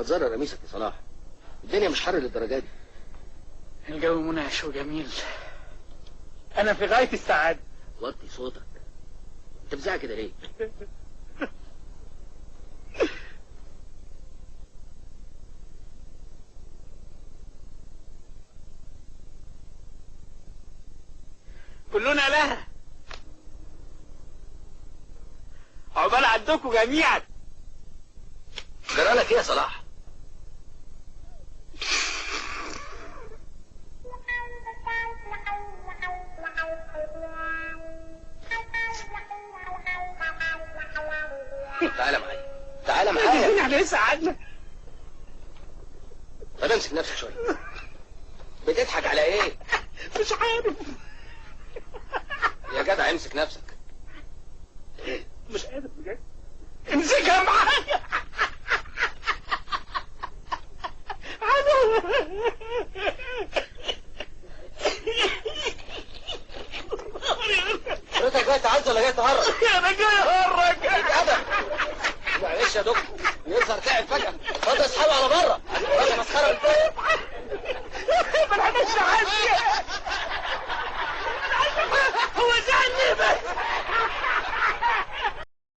ما تزرر قميصك يا صلاح، الدنيا مش حر للدرجه دي. الجو منعش وجميل، انا في غايه السعاده. وطي صوتك، انت بتزعق كده ليه؟ كلنا لها، عقبال عندكم جميعا. جرالك ايه يا صلاح؟ تعالى معايا، تعالى معايا. يعني ايه ساعدنا؟ طب امسك نفسك شويه. بتضحك على ايه؟ مش عارف يا جدع امسك نفسك. مش قادر بجد. امسكها معايا. حضرتك جاي تعز ولا جاي تهرج؟ انا جاي اهرج. معلش يا دكتور، يظهر تعب فجأة. اتفضل اسحبه على بره.